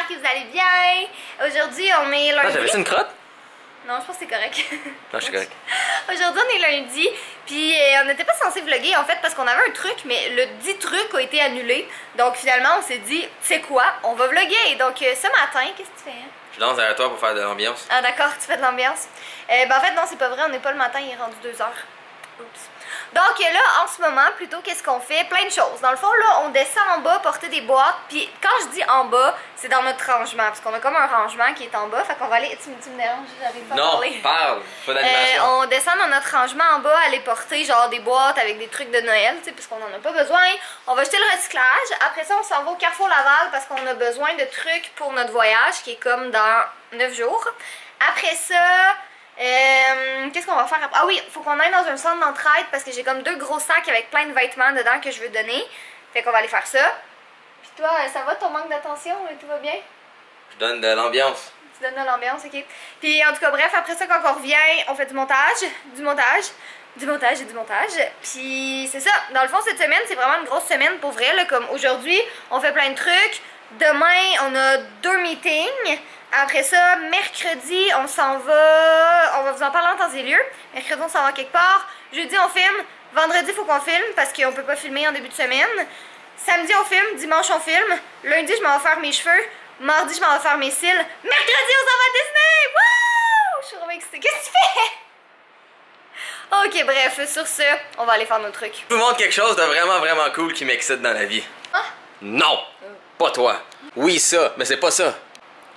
que vous allez bien. Aujourd'hui, on est lundi. Ah, j'avais une crotte? Non, je pense que c'est correct. Non, je suis correct. Aujourd'hui, on est lundi, puis on n'était pas censé vlogger en fait parce qu'on avait un truc, mais le dit truc a été annulé. Donc finalement, on s'est dit, c'est quoi? On va vlogger. Donc ce matin, qu'est-ce que tu fais? Hein? Je danse derrière toi pour faire de l'ambiance. Ah d'accord, tu fais de l'ambiance. Ben en fait, non, c'est pas vrai, on n'est pas le matin, il est rendu 2h. Oups. Donc là, en ce moment, plutôt, qu'est-ce qu'on fait? Plein de choses. Dans le fond, là, on descend en bas, porter des boîtes. Puis quand je dis en bas, c'est dans notre rangement. Parce qu'on a comme un rangement qui est en bas. Fait qu'on va aller... Tu me déranges, j'arrive pas à parler. Non, parle! Pas d'animation. On descend dans notre rangement en bas, aller porter genre des boîtes avec des trucs de Noël, tu sais, parce qu'on en a pas besoin. On va jeter le recyclage. Après ça, on s'en va au Carrefour Laval parce qu'on a besoin de trucs pour notre voyage, qui est comme dans 9 jours. Après ça... qu'est-ce qu'on va faire après? Ah oui, faut qu'on aille dans un centre d'entraide parce que j'ai comme 2 gros sacs avec plein de vêtements dedans que je veux donner. Fait qu'on va aller faire ça. Puis toi, ça va ton manque d'attention? Tout va bien? Je donne de l'ambiance. Tu donnes de l'ambiance, ok. Puis en tout cas, bref, après ça, quand on revient, on fait du montage. Puis c'est ça. Dans le fond, cette semaine, c'est vraiment une grosse semaine pour vrai. Là, comme aujourd'hui, on fait plein de trucs. Demain, on a 2 meetings. Après ça, mercredi, on s'en va... On va vous en parler en temps et lieu. Mercredi, on s'en va quelque part. Jeudi, on filme. Vendredi, il faut qu'on filme parce qu'on peut pas filmer en début de semaine. Samedi, on filme. Dimanche, on filme. Lundi, je m'en vais faire mes cheveux. Mardi, je m'en vais faire mes cils. Mercredi, on s'en va à Disney! Wouh! Je suis vraiment excitée. Qu'est-ce que tu fais? Ok, bref, sur ce, on va aller faire nos trucs. Je vous montre quelque chose de vraiment cool qui m'excite dans la vie. Ah? Non! Pas toi. Oui, ça, mais c'est pas ça.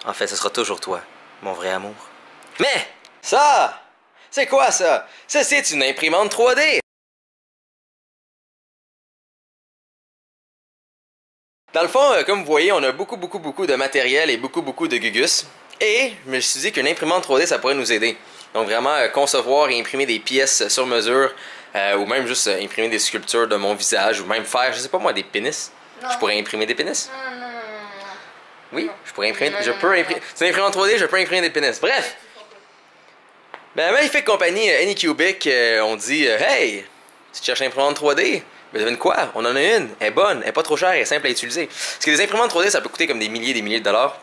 En fait, ce sera toujours toi, mon vrai amour. Mais, ça! C'est quoi ça? Ça, c'est une imprimante 3D! Dans le fond, comme vous voyez, on a beaucoup de matériel et beaucoup de gugus. Et je me suis dit qu'une imprimante 3D, ça pourrait nous aider. Donc vraiment, concevoir et imprimer des pièces sur mesure, ou même juste imprimer des sculptures de mon visage, ou même faire, je sais pas moi, des pénis. Non. Je pourrais imprimer des pénis. Non. Oui, non. je pourrais imprimer. Non, je non, peux non, imprimer. non. C'est une imprimante 3D, je peux imprimer des pénis. Bref! Ben, la magnifique compagnie Anycubic, on dit hey, tu cherches une imprimante 3D? Ben, devine quoi? On en a une. Elle est bonne, elle est pas trop chère, elle est simple à utiliser. Parce que les imprimantes 3D, ça peut coûter comme des milliers de dollars.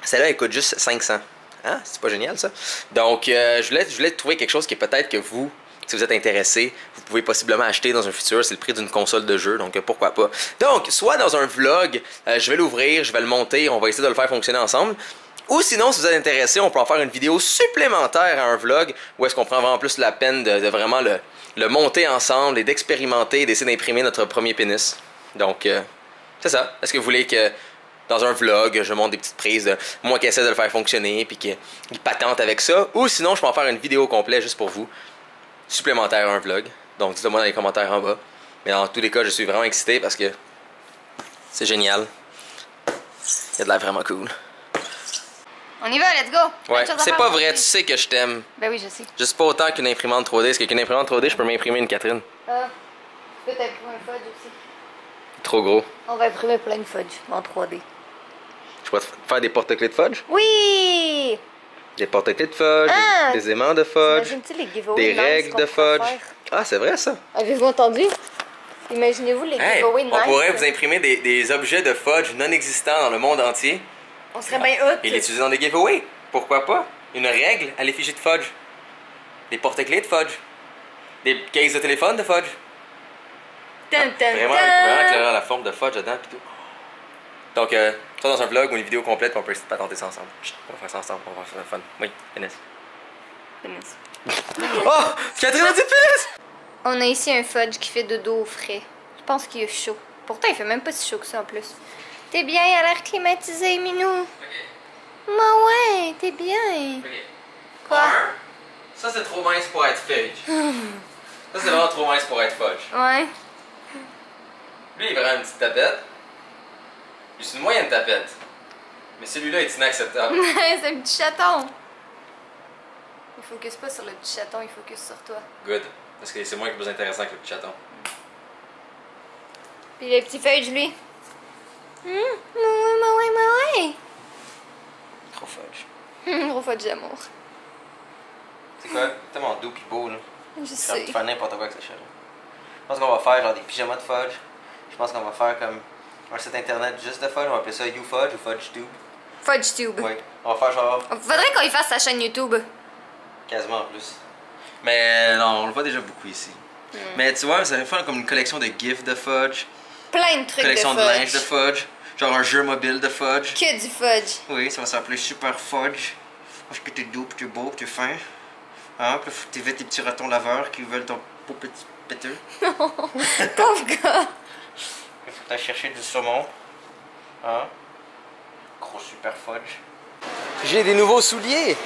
Celle-là, elle coûte juste 500. Hein? C'est pas génial, ça? Donc, je voulais trouver quelque chose qui peut-être que vous, si vous êtes intéressé, vous pouvez possiblement acheter dans un futur. C'est le prix d'une console de jeu, donc pourquoi pas. Donc, soit dans un vlog, je vais l'ouvrir, je vais le monter, on va essayer de le faire fonctionner ensemble. Ou sinon, si vous êtes intéressé, on peut en faire une vidéo supplémentaire à un vlog où est-ce qu'on prend vraiment plus la peine de vraiment le monter ensemble et d'expérimenter et d'essayer d'imprimer notre premier pénis. Donc, c'est ça. Est-ce que vous voulez que dans un vlog, je monte des petites prises de moi qui essaie de le faire fonctionner puis qu'il patente avec ça? Ou sinon, je peux en faire une vidéo complète juste pour vous, supplémentaire à un vlog. Donc, dites-le moi dans les commentaires en bas. Mais dans tous les cas, je suis vraiment excité parce que c'est génial. Il y a de l'air vraiment cool. On y va, let's go! Ouais, c'est pas vrai, tu sais que je t'aime. Ben oui, je sais. Juste pas autant qu'une imprimante 3D, parce qu'avec une imprimante 3D, je peux m'imprimer une Catherine. Ah, tu peux t'imprimer un fudge aussi. Trop gros. On va imprimer plein de fudge en 3D. Je pourrais te faire des porte-clés de fudge? Oui! Des porte-clés de fudge, Ah! des aimants de fudge, Imagine-tu les giveaways des règles de fudge. Ah, c'est vrai ça? Avez-vous entendu? Imaginez-vous les Hey, giveaways nice. on pourrait vous imprimer des objets de fudge non existants dans le monde entier On serait bien hot. et l'utiliser dans des giveaways. Pourquoi pas? Une règle à l'effigie de fudge. Des porte-clés de fudge. Des cases de téléphone de fudge. Vraiment éclairant la forme de fudge dedans pis tout. Donc, soit dans un vlog ou une vidéo complète, on peut essayer de patenter ça ensemble. Chut, on va faire ça ensemble, on va faire fun. Oui, pénis. Oh! Catherine a dit pénis! On a ici un fudge qui fait de dos au frais. Je pense qu'il est chaud. Pourtant, il fait même pas si chaud que ça en plus. T'es bien, il a l'air climatisé, Minou. Ok. Mais ouais, t'es bien. Ok. Quoi? Ça c'est trop mince pour être fudge. Ça c'est vraiment trop mince pour être fudge. Ouais. Lui il est vraiment une petite tapette. Lui c'est une moyenne tapette. Mais celui-là est inacceptable. C'est un petit chaton. Il focus pas sur le petit chaton, il focus sur toi. Good. Parce que c'est moins que plus intéressant que le petit chaton. Puis le petit fudge, lui. Ouais. Trop fudge. Gros fudge d'amour. C'est quoi? Tellement doux pis beau là. Je On sais. peut faire n'importe quoi avec ce chat là. Je pense qu'on va faire genre des pyjamas de fudge. Je pense qu'on va faire comme un site internet juste de fudge. On va appeler ça YouFudge ou FudgeTube. FudgeTube. Oui, on va faire genre Faudrait qu'on y fasse sa chaîne YouTube. quasiment en plus. Mais non, on le voit déjà beaucoup ici. Mais tu vois, ça va faire comme une collection de gifs de Fudge. Plein de trucs Collection de de fudge. linge de Fudge. Genre un jeu mobile de Fudge. Que du fudge. Oui, ça va s'appeler Super Fudge. Parce que t'es doux, pis t'es beau, pis t'es fin. Hein? Puis t'évites tes petits ratons laveurs qui veulent ton beau petit péteux. Pauvre gars. T'as cherché du saumon. Hein? Gros Super Fudge. J'ai des nouveaux souliers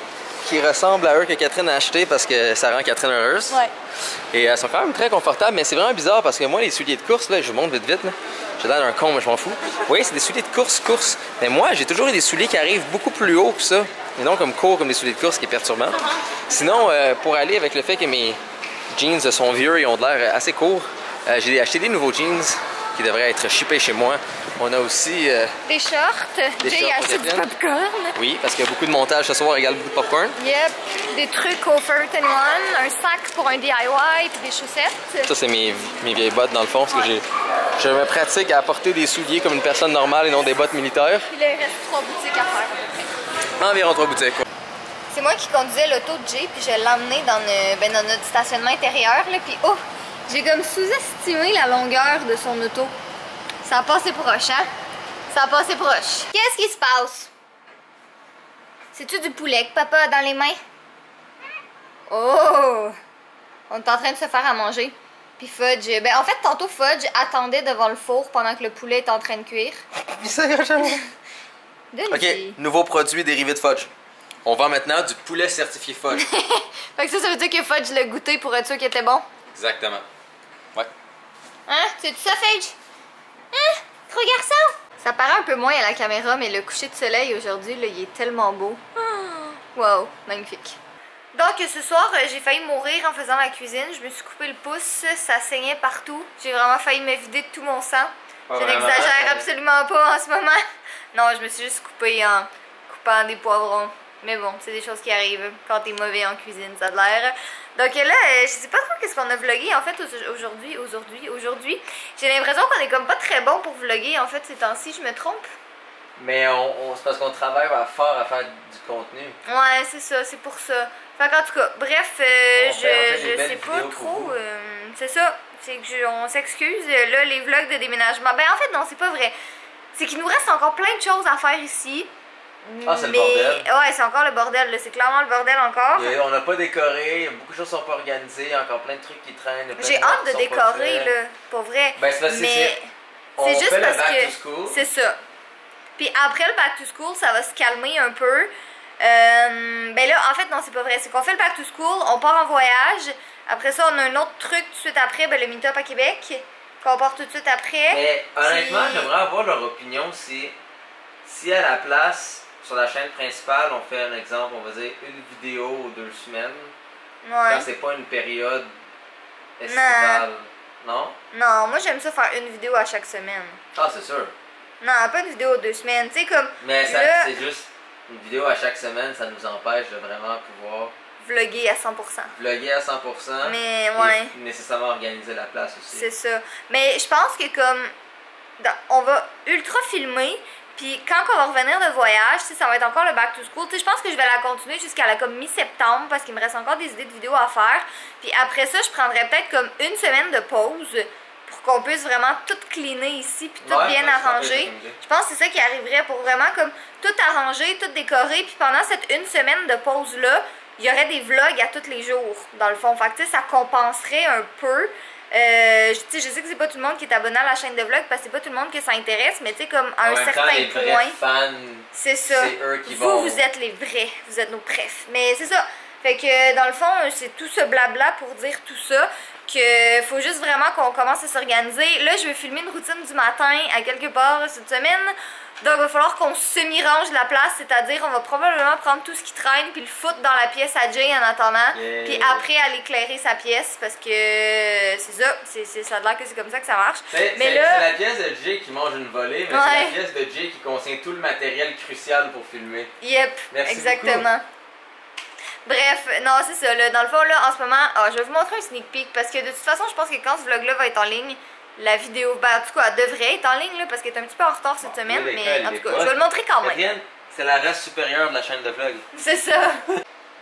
qui ressemblent à eux que Catherine a acheté parce que ça rend Catherine heureuse. Ouais. Et elles sont quand même très confortables, mais c'est vraiment bizarre parce que moi, les souliers de course, là, je vous montre vite vite, là. J'ai l'air d'un con, mais je m'en fous. Vous voyez, c'est des souliers de course. Mais moi, j'ai toujours eu des souliers qui arrivent beaucoup plus haut que ça. Et non comme court, comme des souliers de course, qui est perturbant. Sinon, pour aller avec le fait que mes jeans sont vieux et ont de l'air assez courts, j'ai acheté des nouveaux jeans qui devraient être shippés chez moi. On a aussi... Des shorts. J'ai acheté du popcorn. Oui, parce qu'il y a beaucoup de montage ce soir égale beaucoup de popcorn. Yep. Des trucs au Forever 21. Un sac pour un DIY puis des chaussettes. Ça, c'est mes vieilles bottes dans le fond, parce que je me pratique à porter des souliers comme une personne normale et non des bottes militaires. Puis là, il reste 3 boutiques à faire à peu près. Environ 3 boutiques. C'est moi qui conduisais l'auto de Jay, puis je l'ai emmené dans notre stationnement intérieur, là, puis oh, j'ai comme sous-estimé la longueur de son auto. Ça a passé proche, hein? Ça a passé proche. Qu'est-ce qui se passe? C'est-tu du poulet que papa a dans les mains? Oh! On est en train de se faire à manger. Puis Fudge, ben en fait, tantôt Fudge attendait devant le four pendant que le poulet est en train de cuire. Ok, nouveau produit dérivé de Fudge. On vend maintenant du poulet certifié Fudge. Fait que ça veut dire que Fudge l'a goûté pour être sûr qu'il était bon? Exactement. Ouais. Hein? C'est tout ça, Fudge? Hein? Gros garçon! Ça paraît un peu moins à la caméra, mais le coucher de soleil aujourd'hui, là, il est tellement beau. Wow, magnifique. Donc ce soir, j'ai failli mourir en faisant la cuisine. Je me suis coupé le pouce, ça saignait partout. J'ai vraiment failli me vider de tout mon sang. Je n'exagère absolument pas en ce moment. Non, je me suis juste coupée en coupant des poivrons. Mais bon, c'est des choses qui arrivent quand t'es mauvais en cuisine, ça a l'air. Donc là, je sais pas trop qu'est-ce qu'on a vlogué en fait aujourd'hui. J'ai l'impression qu'on est comme pas très bon pour vlogger en fait ces temps-ci, je me trompe? Mais c'est parce qu'on travaille fort à faire du contenu. Ouais, c'est ça, c'est pour ça. Fait qu'en tout cas, bref, je sais pas trop. C'est ça, c'est que on s'excuse. Là, les vlogs de déménagement. Ben en fait, non, c'est pas vrai. C'est qu'il nous reste encore plein de choses à faire ici. Ah, c'est le bordel. Ouais, c'est encore le bordel, c'est clairement le bordel encore. On n'a pas décoré, beaucoup de choses sont pas organisées, il y a encore plein de trucs qui traînent. J'ai hâte de décorer, là, pour vrai. Ben, c'est juste parce back que to school. c'est ça. Puis après le back to school, ça va se calmer un peu. Ben là, en fait, non, c'est pas vrai. C'est qu'on fait le back to school, on part en voyage. Après ça, on a un autre truc tout de suite après, ben, le meet-up à Québec, qu'on part tout de suite après. Mais honnêtement, j'aimerais avoir leur opinion si à la place, sur la chaîne principale, on fait un exemple, on va dire une vidéo ou 2 semaines. Ouais. Quand c'est pas une période estivale. Non? Non, moi j'aime ça faire une vidéo à chaque semaine. Ah, c'est sûr. Non, pas une vidéo 2 semaines. Tu sais, comme. Mais là, c'est juste une vidéo à chaque semaine, ça nous empêche de vraiment pouvoir vlogger à 100%. Vlogger à 100%. Mais ouais. Et nécessairement organiser la place aussi. C'est ça. Mais je pense que comme. On va ultra filmer. Puis quand on va revenir de voyage, ça va être encore le back to school. Je pense que je vais la continuer jusqu'à la comme mi-septembre parce qu'il me reste encore des idées de vidéos à faire. Puis après ça, je prendrais peut-être comme une semaine de pause pour qu'on puisse vraiment tout cleaner ici puis tout bien arranger. Je pense que c'est ça qui arriverait pour vraiment comme tout arranger, tout décorer. Puis pendant cette une semaine de pause-là, il y aurait des vlogs à tous les jours dans le fond. Fait que ça compenserait un peu. Je sais que c'est pas tout le monde qui est abonné à la chaîne de vlog parce que c'est pas tout le monde que ça intéresse, mais tu sais, comme à un certain point, c'est ça. Vous êtes les vrais, vous êtes nos prefs. Mais c'est ça. Fait que dans le fond, c'est tout ce blabla pour dire tout ça. Que faut juste vraiment qu'on commence à s'organiser. Là, je vais filmer une routine du matin à quelque part cette semaine. Donc, il va falloir qu'on semi-range la place, c'est-à-dire on va probablement prendre tout ce qui traîne puis le foutre dans la pièce à Jay en attendant. Puis après, aller éclairer sa pièce parce que c'est ça, ça a l'air que c'est comme ça que ça marche. C'est la pièce de Jay qui mange une volée, mais c'est la pièce de Jay qui contient tout le matériel crucial pour filmer. Yep, merci exactement. Beaucoup. Bref, non, c'est ça. Là, dans le fond, là, en ce moment, je vais vous montrer un sneak peek parce que de toute façon, je pense que quand ce vlog-là va être en ligne, la vidéo, ben, en tout cas, elle devrait être en ligne là, parce qu'elle est un petit peu en retard cette semaine, mais en tout cas, je vais le montrer quand même. Catherine, C'est la race supérieure de la chaîne de vlog. C'est ça.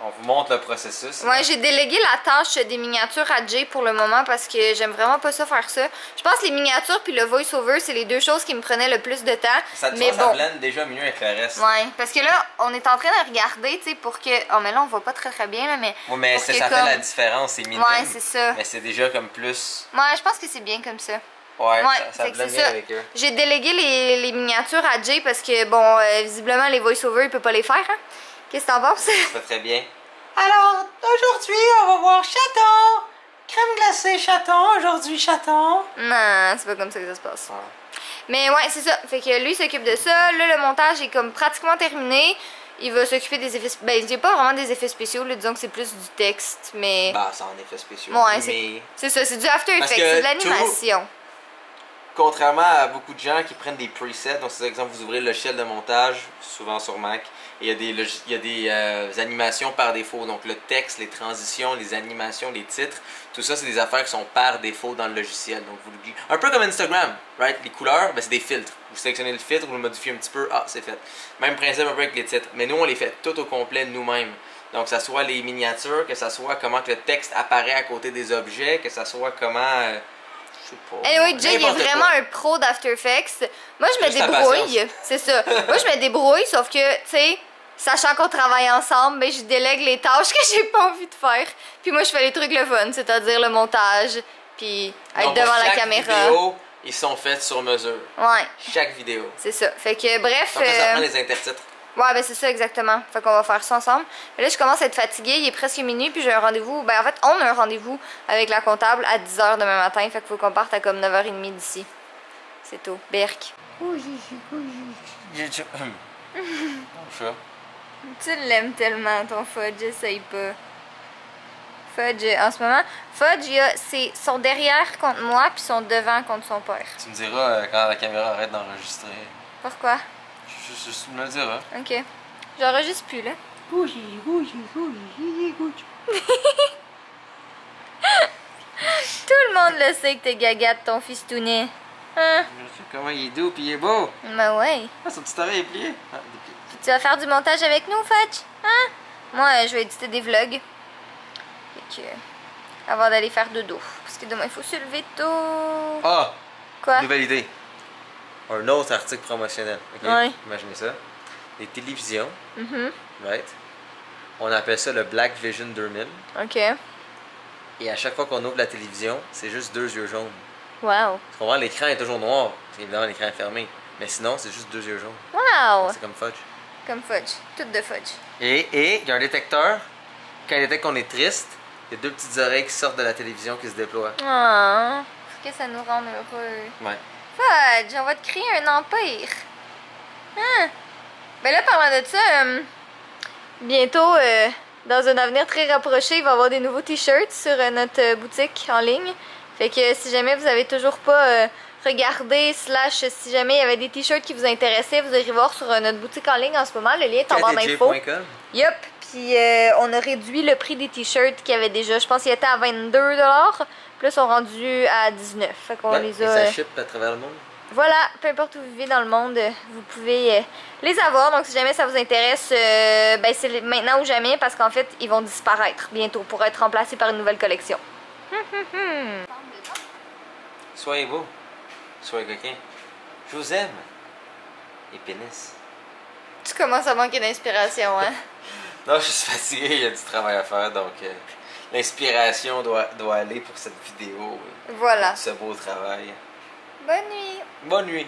On vous montre le processus. Ouais, j'ai délégué la tâche des miniatures à Jay pour le moment parce que j'aime vraiment pas ça faire ça. Je pense que les miniatures puis le voice-over, c'est les deux choses qui me prenaient le plus de temps. Ça, mais ça bon. blende déjà mieux avec le reste. Ouais, parce que là, on est en train de regarder, tu sais, pour que... Oh, mais là, on voit pas très bien, là, mais... Ouais, mais ça fait la différence, c'est minime. Ouais, c'est ça. Mais c'est déjà comme plus... Ouais, je pense que c'est bien comme ça. Ouais, Ouais, ça blende bien avec eux. J'ai délégué les miniatures à Jay parce que, bon, visiblement, les voice-over, il peut pas les faire, hein. Qu'est-ce que t'en penses? Ça fait très bien. Alors, aujourd'hui, on va voir chaton. Crème glacée chaton, aujourd'hui chaton. Non, c'est pas comme ça que ça se passe. Ouais. Mais ouais, c'est ça. Fait que lui, il s'occupe de ça. Là, le montage est comme pratiquement terminé. Il va s'occuper des effets... Ben, il n'y a pas vraiment des effets spéciaux, là. Disons que c'est plus du texte, mais... Bah, c'est en effet spécial. Ouais, mais... c'est ça, c'est du After Effects, c'est de l'animation. Contrairement à beaucoup de gens qui prennent des presets, donc c'est exemple, vous ouvrez le logiciel de montage, souvent sur Mac, et il y a des animations par défaut. Donc le texte, les transitions, les animations, les titres, tout ça, c'est des affaires qui sont par défaut dans le logiciel. Donc vous l'oubliez. Un peu comme Instagram, right? Les couleurs, ben, c'est des filtres. Vous sélectionnez le filtre, vous le modifiez un petit peu, ah, c'est fait. Même principe un peu avec les titres. Mais nous, on les fait tout au complet nous-mêmes. Donc que ça soit les miniatures, que ça soit comment que le texte apparaît à côté des objets, que ça soit comment... Anyway, Jay, il est vraiment un pro d'After Effects. Moi, je me débrouille. C'est ça. Moi, je me débrouille, sauf que, tu sais, sachant qu'on travaille ensemble, ben, je délègue les tâches que j'ai pas envie de faire. Puis moi, je fais les trucs le fun, c'est-à-dire le montage, puis être devant la caméra. Vidéo, ils sont faits sur mesure. Ouais. Chaque vidéo. C'est ça. Fait que, bref. Donc, ça prend les intertitres. Ouais, ben c'est ça exactement. Fait qu'on va faire ça ensemble. Mais là, je commence à être fatiguée. Il est presque minuit, puis j'ai un rendez-vous. Ben, en fait, on a un rendez-vous avec la comptable à 10h demain matin. Fait qu'il faut qu'on parte à comme 9h30 d'ici. C'est tout. Berk. Tu l'aimes tellement, ton Fudge. Essaye pas. Fudge, en ce moment, Fudge, il a son derrière contre moi, puis son devant contre son père. Tu me diras quand la caméra arrête d'enregistrer. Pourquoi? Juste me le diras. Ok. J'enregistre plus, là. Tout le monde le sait que t'es gaga de ton fistounet. Hein? Je sais comment il est doux pis il est beau. Ben ouais. Ah, son petit oreille est plié. Ah, Tu vas faire du montage avec nous, Fudge? Hein? Moi, je vais éditer des vlogs. Fait que... avant d'aller faire dodo. Parce que demain, il faut se lever tôt. Ah! Quoi? Nouvelle idée. Un autre article promotionnel. Ok? Ouais. Imaginez ça. Les télévisions. Mhm. Right? On appelle ça le Black Vision 2000. Ok. Et à chaque fois qu'on ouvre la télévision, c'est juste 2 yeux jaunes. Wow. Tu comprends? L'écran est toujours noir. Parce qu'évidemment, l'écran est fermé. Mais sinon, c'est juste 2 yeux jaunes. Wow. C'est comme Fudge. Comme Fudge. Tout de Fudge. Et il y a un détecteur. Quand il détecte qu'on est triste, il y a 2 petites oreilles qui sortent de la télévision qui se déploient. Oh. Faut que ça nous rende heureux. Ouais. Fudge, on va te créer un empire. Hein? Ben là, parlant de ça, bientôt, dans un avenir très rapproché, il va y avoir des nouveaux t-shirts sur notre boutique en ligne. Fait que si jamais vous avez toujours pas regardé, si jamais il y avait des t-shirts qui vous intéressaient, vous irez voir sur notre boutique en ligne en ce moment. Le lien est en barre d'infos. Yup. Puis on a réduit le prix des t-shirts qu'il y avait déjà. Je pense qu'ils étaient à 22$. Puis là, ils sont rendus à 19$. Fait qu'on les a... Et ça ship à travers le monde. Voilà, peu importe où vous vivez dans le monde, vous pouvez les avoir. Donc si jamais ça vous intéresse, ben c'est maintenant ou jamais parce qu'en fait, ils vont disparaître bientôt pour être remplacés par une nouvelle collection. Soyez beau. Soyez coquin. Je vous aime. Et pénis. Tu commences à manquer d'inspiration, hein? Non, je suis fatigué, il y a du travail à faire, donc l'inspiration doit aller pour cette vidéo. Voilà. Ce beau travail. Bonne nuit. Bonne nuit.